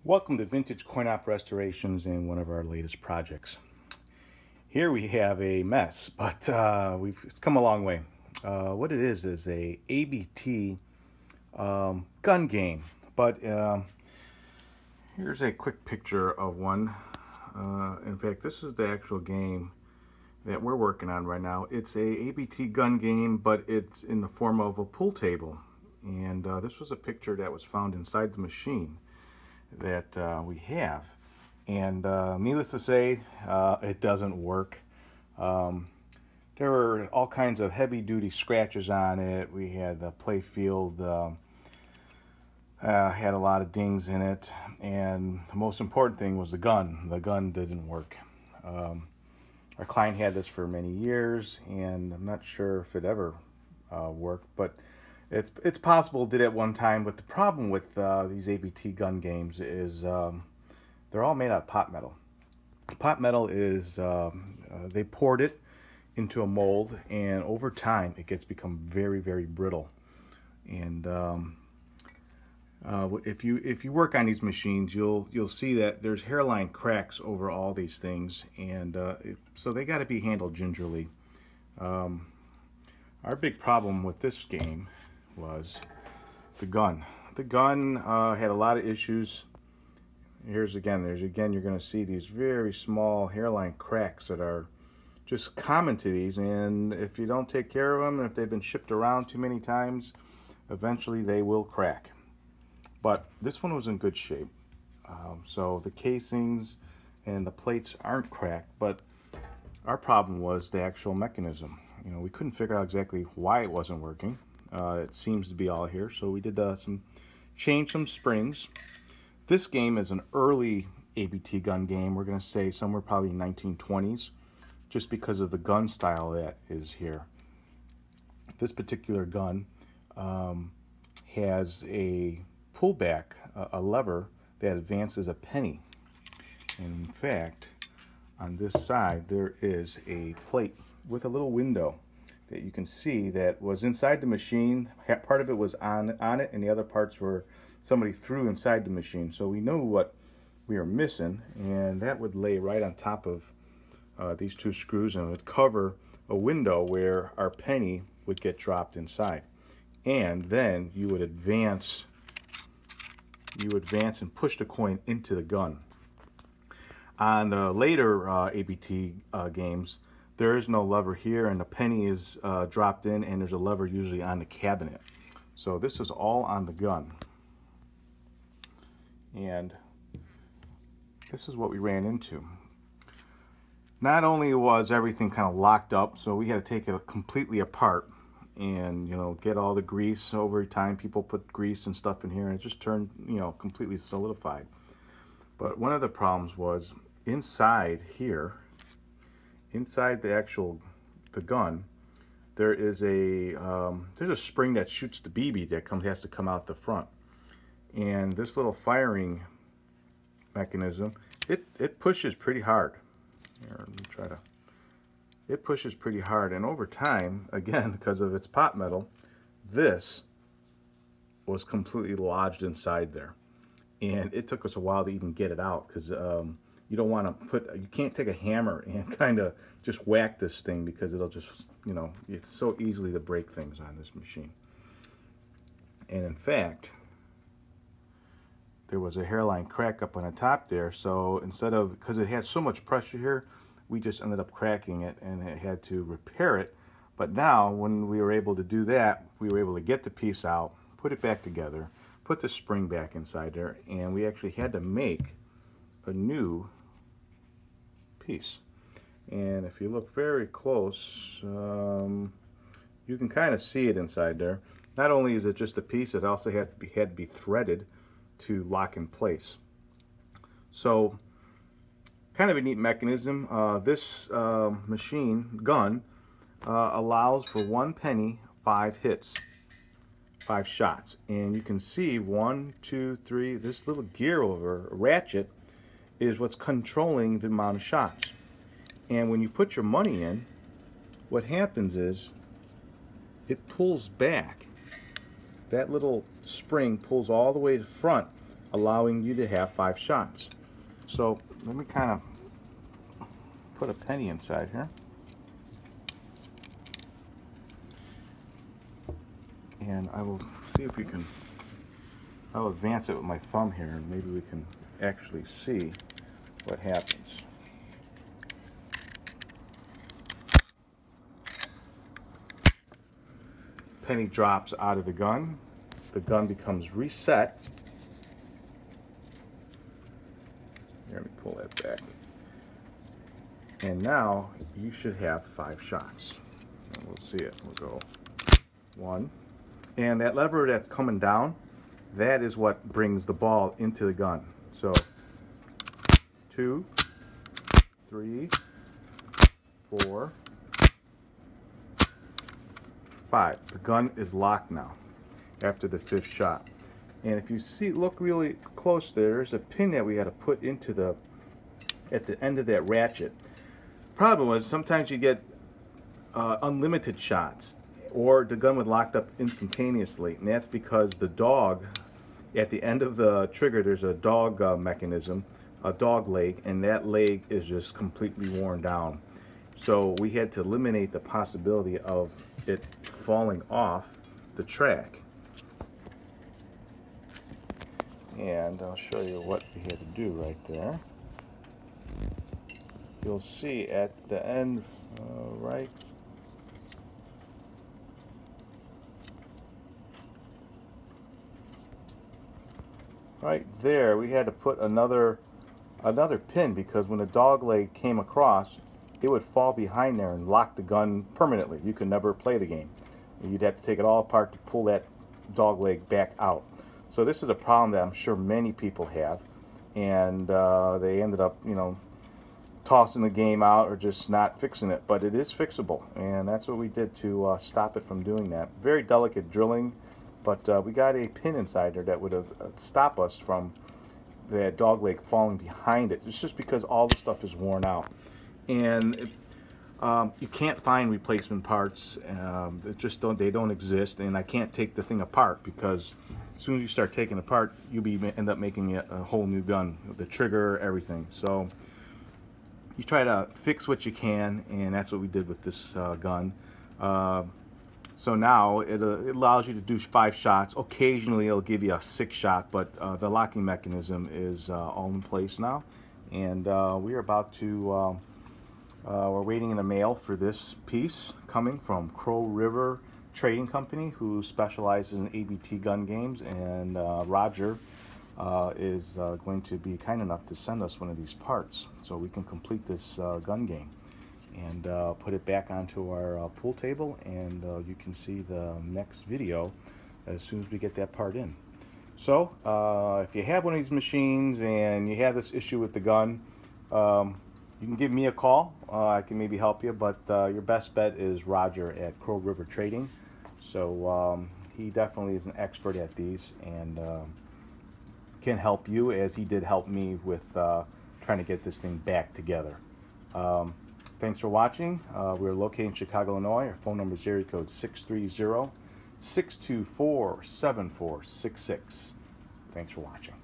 Welcome to Vintage Coin Op Restorations and one of our latest projects. Here we have a mess, but it's come a long way. What it is a ABT gun game. But here's a quick picture of one. In fact, this is the actual game that we're working on right now. It's a ABT gun game, but it's in the form of a pool table. And this was a picture that was found inside the machine that we have, and needless to say, it doesn't work. There were all kinds of heavy-duty scratches on it. We had the play field had a lot of dings in it, and the most important thing was the gun. The gun didn't work. Our client had this for many years, and I'm not sure if it ever worked, but it's possible it did at one time. But the problem with these ABT gun games is they're all made out of pot metal. The pot metal is they poured it into a mold, and over time it gets become very, very brittle. And if you work on these machines, you'll see that there's hairline cracks over all these things, and so they got to be handled gingerly. Our big problem with this game was the gun. The gun had a lot of issues. There's again, you're going to see these very small hairline cracks that are just common to these, and if you don't take care of them, and if they've been shipped around too many times, eventually they will crack. But this one was in good shape. So the casings and the plates aren't cracked, but our problem was the actual mechanism. You know, we couldn't figure out exactly why it wasn't working. It seems to be all here, so we did change some springs. This game is an early ABT gun game. We're going to say somewhere probably 1920s, just because of the gun style that is here. This particular gun has a pullback, a lever that advances a penny. And in fact, on this side there is a plate with a little window that you can see that was inside the machine. Part of it was on it, and the other parts were somebody threw inside the machine. So we knew what we were missing, and that would lay right on top of these two screws, and it would cover a window where our penny would get dropped inside. And then you would advance and push the coin into the gun. On the later ABT games, there is no lever here, and the penny is dropped in, and there's a lever usually on the cabinet. So this is all on the gun. And this is what we ran into. Not only was everything kind of locked up, so we had to take it completely apart and, you know, get all the grease. Over time, people put grease and stuff in here, and it just turned, you know, completely solidified. But one of the problems was inside here, inside the gun, there is there's a spring that shoots the BB that has to come out the front, and this little firing mechanism, it pushes pretty hard. Here, let me it pushes pretty hard, and over time, again, because of its pot metal, this was completely lodged inside there, and it took us a while to even get it out, because you don't want to you can't take a hammer and kind of just whack this thing, because it'll just, you know, it's so easily to break things on this machine. And in fact, there was a hairline crack up on the top there, so instead of, because it had so much pressure here, we just ended up cracking it and it had to repair it. But now, when we were able to do that, we were able to get the piece out, put it back together, put the spring back inside there, and we actually had to make a new piece. And if you look very close, you can kind of see it inside there. Not only is it just a piece, it also had to be threaded to lock in place. So kind of a neat mechanism. This machine gun allows for 1 penny, 5 hits, 5 shots. And you can see 1, 2, 3, this little gear over, ratchet, is what's controlling the amount of shots. And when you put your money in, what happens is it pulls back. That little spring pulls all the way to the front allowing you to have 5 shots. So let me kind of put a penny inside here. And I will see if we can, I'll advance it with my thumb here and maybe we can actually see what happens. Penny drops out of the gun becomes reset. Here, let me pull that back. And now you should have 5 shots. And we'll see it. We'll go 1. And that lever that's coming down, that is what brings the ball into the gun. So 2, 3, 4, 5. The gun is locked now after the 5th shot. And if you see, look really close there's a pin that we had to put into at the end of that ratchet. Problem was sometimes you get unlimited shots, or the gun would lock up instantaneously, and that's because the dog, at the end of the trigger, there's a dog mechanism, a dog leg, and that leg is just completely worn down. So we had to eliminate the possibility of it falling off the track. And I'll show you what we had to do right there. You'll see at the end, right there, we had to put another pin, because when the dog leg came across, it would fall behind there and lock the gun permanently. You could never play the game. You'd have to take it all apart to pull that dog leg back out. So this is a problem that I'm sure many people have, and they ended up, you know, tossing the game out or just not fixing it. But it is fixable, and that's what we did to stop it from doing that. Very delicate drilling, but we got a pin inside there that would have stopped us from that dog leg falling behind it. It's just because all the stuff is worn out, and you can't find replacement parts. They don't exist, and I can't take the thing apart, because as soon as you start taking it apart, end up making it a whole new gun, the trigger, everything. So you try to fix what you can, and that's what we did with this gun. So now it allows you to do 5 shots. Occasionally it'll give you a 6th shot, but the locking mechanism is all in place now. And we are about to, we're waiting in the mail for this piece coming from Crow River Trading Company, who specializes in ABT gun games, and Roger is going to be kind enough to send us one of these parts so we can complete this gun game and put it back onto our pool table, and you can see the next video as soon as we get that part in. So if you have one of these machines and you have this issue with the gun, you can give me a call. I can maybe help you, but your best bet is Roger at Crow River Trading. So he definitely is an expert at these, and can help you as he did help me with trying to get this thing back together. Thanks for watching. We're located in Chicago, Illinois. Our phone number is area code 630-624-7466. Thanks for watching.